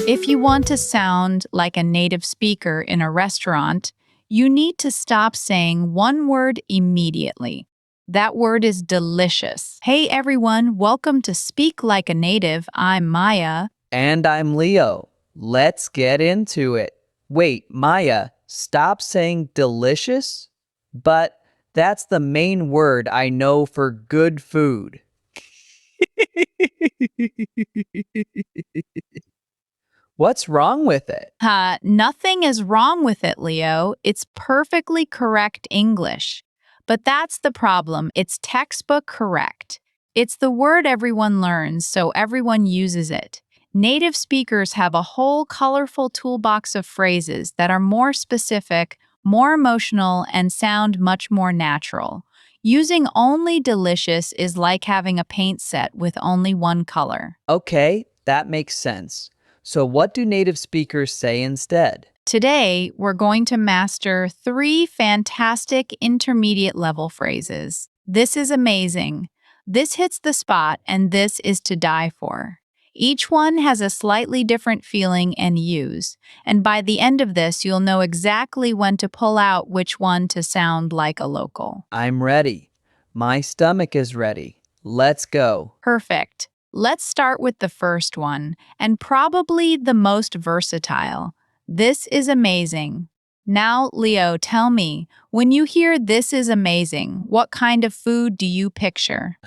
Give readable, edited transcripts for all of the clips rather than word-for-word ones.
If you want to sound like a native speaker in a restaurant, you need to stop saying one word immediately. That word is delicious. Hey everyone, welcome to Speak Like a Native. I'm Maya. And I'm Leo. Let's get into it. Wait, Maya, stop saying delicious? But that's the main word I know for good food. What's wrong with it? Nothing is wrong with it, Leo. It's perfectly correct English. But that's the problem. It's textbook correct. It's the word everyone learns, so everyone uses it. Native speakers have a whole colorful toolbox of phrases that are more specific, more emotional, and sound much more natural. Using only delicious is like having a paint set with only one color. Okay, that makes sense. So what do native speakers say instead? Today, we're going to master 3 fantastic intermediate level phrases. This is amazing. This hits the spot, and this is to die for. Each one has a slightly different feeling and use, and by the end of this, you'll know exactly when to pull out which one to sound like a local. I'm ready. My stomach is ready. Let's go. Perfect. Let's start with the first one, and probably the most versatile. This is amazing. Now, Leo, tell me, when you hear this is amazing, what kind of food do you picture?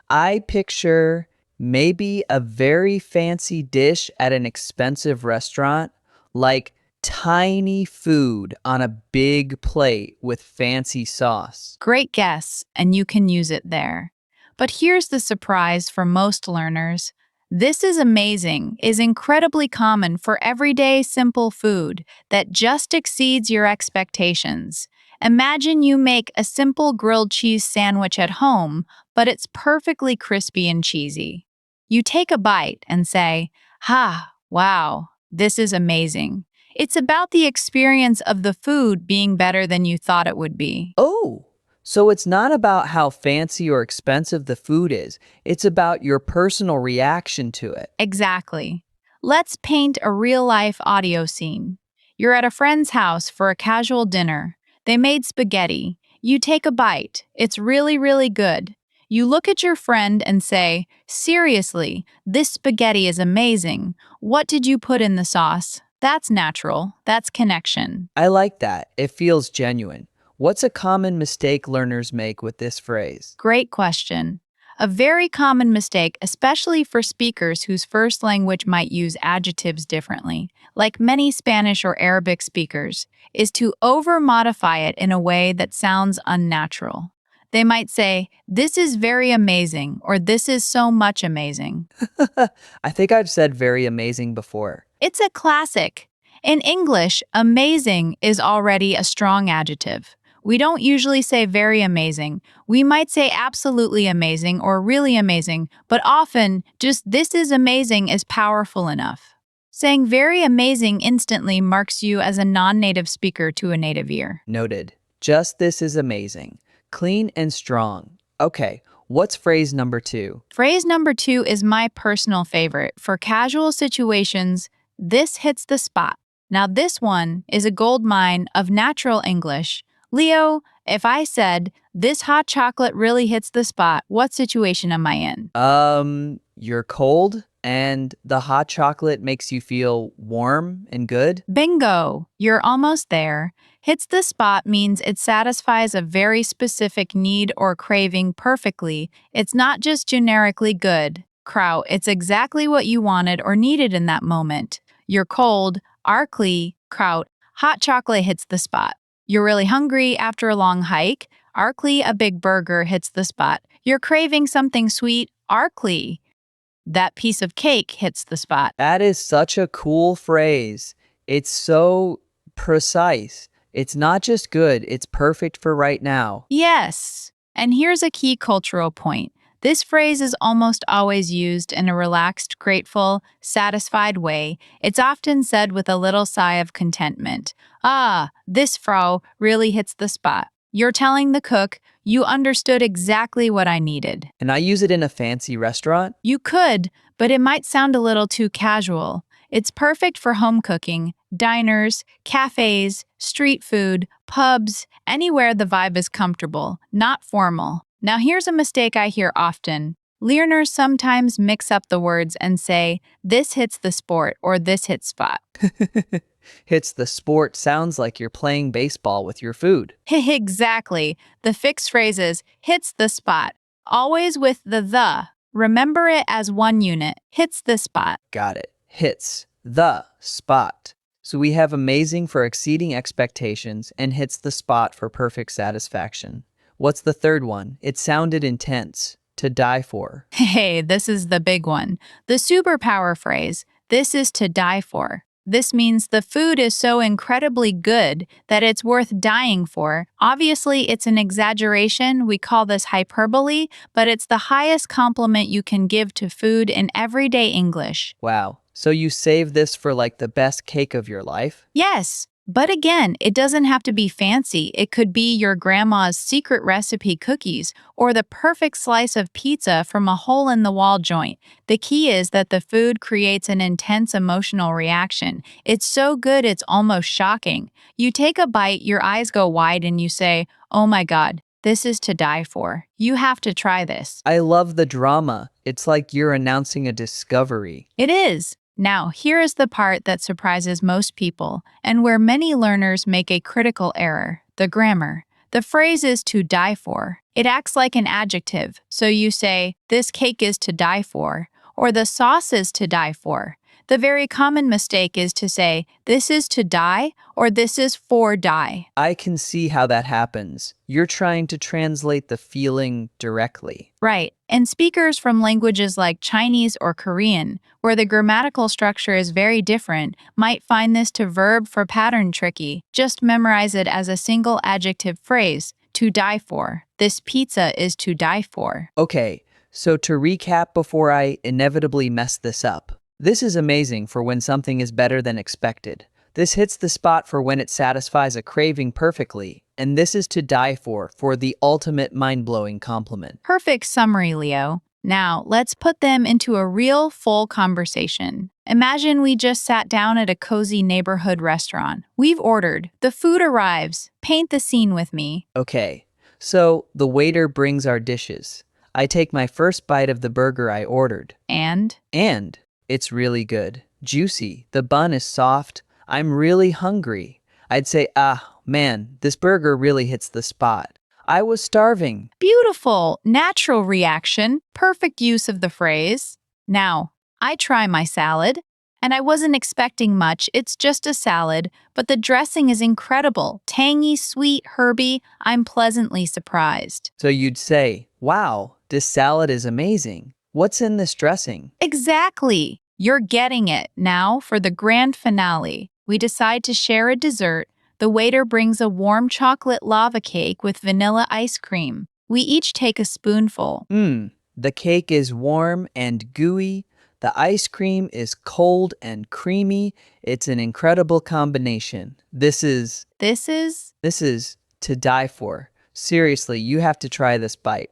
I picture maybe a very fancy dish at an expensive restaurant, like tiny food on a big plate with fancy sauce. Great guess, and you can use it there. But here's the surprise for most learners. This is amazing is incredibly common for everyday simple food that just exceeds your expectations. Imagine you make a simple grilled cheese sandwich at home, but it's perfectly crispy and cheesy. You take a bite and say, "Ha, wow, this is amazing." It's about the experience of the food being better than you thought it would be. Oh, so it's not about how fancy or expensive the food is, it's about your personal reaction to it. Exactly. Let's paint a real life audio scene. You're at a friend's house for a casual dinner. They made spaghetti. You take a bite. It's really, really good. You look at your friend and say, "Seriously, this spaghetti is amazing. What did you put in the sauce?" That's natural. That's connection. I like that. It feels genuine. What's a common mistake learners make with this phrase? Great question. A very common mistake, especially for speakers whose first language might use adjectives differently, like many Spanish or Arabic speakers, is to over-modify it in a way that sounds unnatural. They might say, "This is very amazing," or "This is so much amazing." I think I've said very amazing before. It's a classic. In English, amazing is already a strong adjective. We don't usually say very amazing. We might say absolutely amazing or really amazing, but often just "this is amazing" is powerful enough. Saying very amazing instantly marks you as a non-native speaker to a native ear. Noted. Just this is amazing. Clean and strong. Okay, what's phrase number 2? Phrase number 2 is my personal favorite. For casual situations, this hits the spot. Now, this one is a gold mine of natural English. Leo, if I said, "This hot chocolate really hits the spot," what situation am I in? You're cold and the hot chocolate makes you feel warm and good? Bingo! You're almost there. Hits the spot means it satisfies a very specific need or craving perfectly. It's not just generically good. Kraut, it's exactly what you wanted or needed in that moment. You're cold, Arkley, kraut, hot chocolate hits the spot. You're really hungry after a long hike, Arkley, a big burger hits the spot. You're craving something sweet, Arkley, that piece of cake hits the spot. That is such a cool phrase. It's so precise. It's not just good, it's perfect for right now. Yes. And here's a key cultural point. This phrase is almost always used in a relaxed, grateful, satisfied way. It's often said with a little sigh of contentment. "Ah, this Frau really hits the spot." You're telling the cook, "You understood exactly what I needed." And I use it in a fancy restaurant? You could, but it might sound a little too casual. It's perfect for home cooking, diners, cafes, street food, pubs, anywhere the vibe is comfortable, not formal. Now, here's a mistake I hear often. Learners sometimes mix up the words and say, this hits the sport or this hits spot. Hits the sport sounds like you're playing baseball with your food. Exactly. The fixed phrases hits the spot, always with the. Remember it as one unit, hits the spot. Got it. Hits the spot. So we have amazing for exceeding expectations and hits the spot for perfect satisfaction. What's the third one? It sounded intense. To die for. Hey, this is the big one. The superpower phrase, this is to die for. This means the food is so incredibly good that it's worth dying for. Obviously, it's an exaggeration. We call this hyperbole, but it's the highest compliment you can give to food in everyday English. Wow. So you save this for like the best cake of your life? Yes, but again, it doesn't have to be fancy. It could be your grandma's secret recipe cookies or the perfect slice of pizza from a hole-in-the-wall joint. The key is that the food creates an intense emotional reaction. It's so good it's almost shocking. You take a bite, your eyes go wide, and you say, "Oh my God, this is to die for. You have to try this." I love the drama. It's like you're announcing a discovery. It is. Now, here is the part that surprises most people, and where many learners make a critical error: the grammar. The phrase is to die for. It acts like an adjective, so you say, this cake is to die for, or the sauce is to die for. The very common mistake is to say, this is to die, or this is for die. I can see how that happens. You're trying to translate the feeling directly. Right, and speakers from languages like Chinese or Korean, where the grammatical structure is very different, might find this to verb for pattern tricky. Just memorize it as a single adjective phrase, to die for. This pizza is to die for. Okay, so to recap before I inevitably mess this up. This is amazing for when something is better than expected. This hits the spot for when it satisfies a craving perfectly. And this is to die for the ultimate mind-blowing compliment. Perfect summary, Leo. Now, let's put them into a real, full conversation. Imagine we just sat down at a cozy neighborhood restaurant. We've ordered. The food arrives. Paint the scene with me. Okay, so the waiter brings our dishes. I take my first bite of the burger I ordered. And It's really good. Juicy. The bun is soft. I'm really hungry. I'd say, man, this burger really hits the spot. I was starving. beautiful, natural reaction, perfect use of the phrase. Now, I try my salad, and I wasn't expecting much. It's just a salad, but the dressing is incredible. Tangy, sweet, herby. I'm pleasantly surprised. So you'd say, wow, this salad is amazing. What's in this dressing? Exactly. You're getting it. Now, for the grand finale, we decide to share a dessert. The waiter brings a warm chocolate lava cake with vanilla ice cream. We each take a spoonful. The cake is warm and gooey. The ice cream is cold and creamy. It's an incredible combination. This is This is to die for. Seriously, you have to try this bite.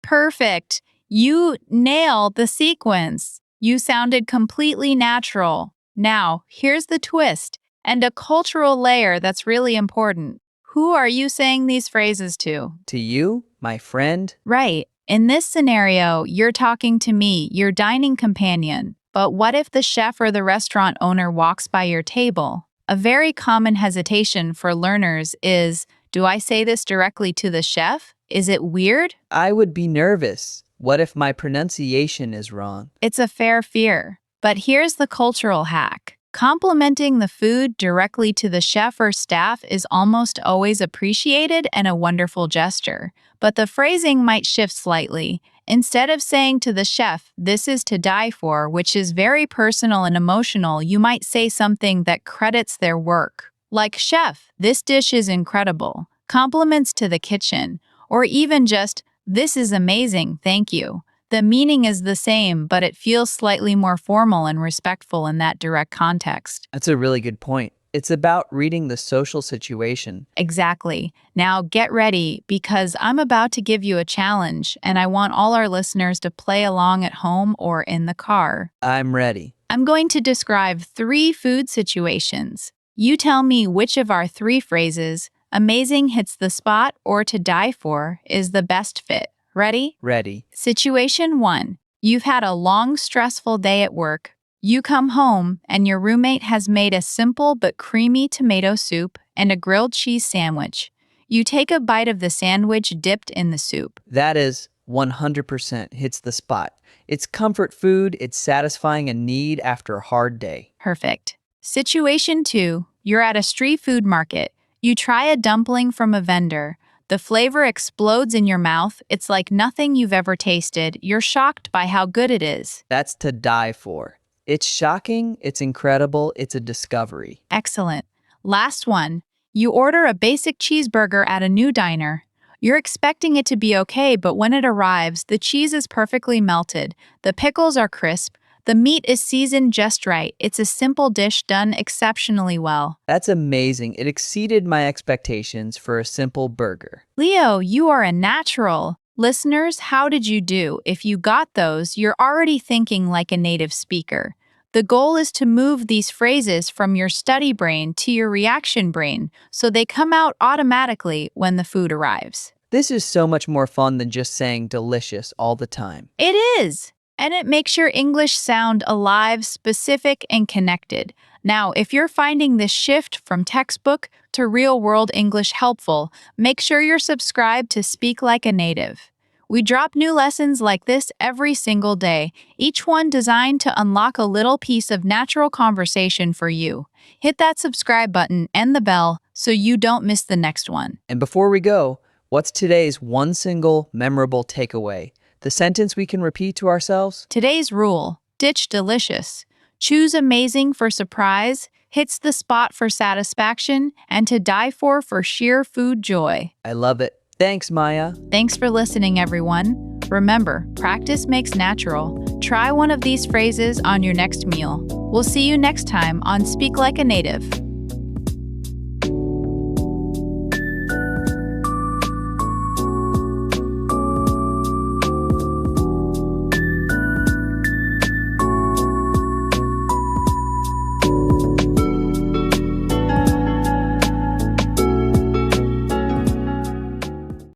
perfect. You nailed the sequence. You sounded completely natural. Now, here's the twist, and a cultural layer that's really important. Who are you saying these phrases to? To you, my friend, Right. In this scenario, you're talking to me, your dining companion. But what if the chef or the restaurant owner walks by your table? A very common hesitation for learners is, do I say this directly to the chef? Is it weird? I would be nervous. What if my pronunciation is wrong? It's a fair fear. But here's the cultural hack. Complimenting the food directly to the chef or staff is almost always appreciated and a wonderful gesture. But the phrasing might shift slightly. Instead of saying to the chef, this is to die for, which is very personal and emotional, you might say something that credits their work. Like, chef, this dish is incredible. Compliments to the kitchen. Or even just, this is amazing, thank you. The meaning is the same, but it feels slightly more formal and respectful in that direct context. That's a really good point. It's about reading the social situation. Exactly. Now get ready, because I'm about to give you a challenge, and I want all our listeners to play along at home or in the car. I'm ready. I'm going to describe 3 food situations. You tell me which of our 3 phrases, amazing hits the spot or to die for, is the best fit. Ready? Ready. Situation 1. You've had a long, stressful day at work. You come home, and your roommate has made a simple but creamy tomato soup and a grilled cheese sandwich. You take a bite of the sandwich dipped in the soup. That is 100% hits the spot. It's comfort food, it's satisfying a need after a hard day. Perfect. Situation 2. You're at a street food market. You try a dumpling from a vendor. The flavor explodes in your mouth. It's like nothing you've ever tasted. You're shocked by how good it is. That's to die for. It's shocking, it's incredible, it's a discovery. Excellent. Last one. You order a basic cheeseburger at a new diner. You're expecting it to be okay, but when it arrives, the cheese is perfectly melted. The pickles are crisp. The meat is seasoned just right. It's a simple dish done exceptionally well. That's amazing. It exceeded my expectations for a simple burger. Leo, you are a natural. Listeners, how did you do? If you got those, you're already thinking like a native speaker. The goal is to move these phrases from your study brain to your reaction brain so they come out automatically when the food arrives. This is so much more fun than just saying delicious all the time. It is! And it makes your English sound alive, specific, and connected. Now, if you're finding this shift from textbook to real-world English helpful, make sure you're subscribed to Speak Like a Native. We drop new lessons like this every single day, each one designed to unlock a little piece of natural conversation for you. Hit that subscribe button and the bell so you don't miss the next one. And before we go, what's today's one single memorable takeaway? The sentence we can repeat to ourselves? Today's rule: ditch delicious. Choose amazing for surprise, hits the spot for satisfaction, and to die for sheer food joy. I love it. Thanks, Maya. Thanks for listening, everyone. Remember, practice makes natural. Try one of these phrases on your next meal. We'll see you next time on Speak Like a Native.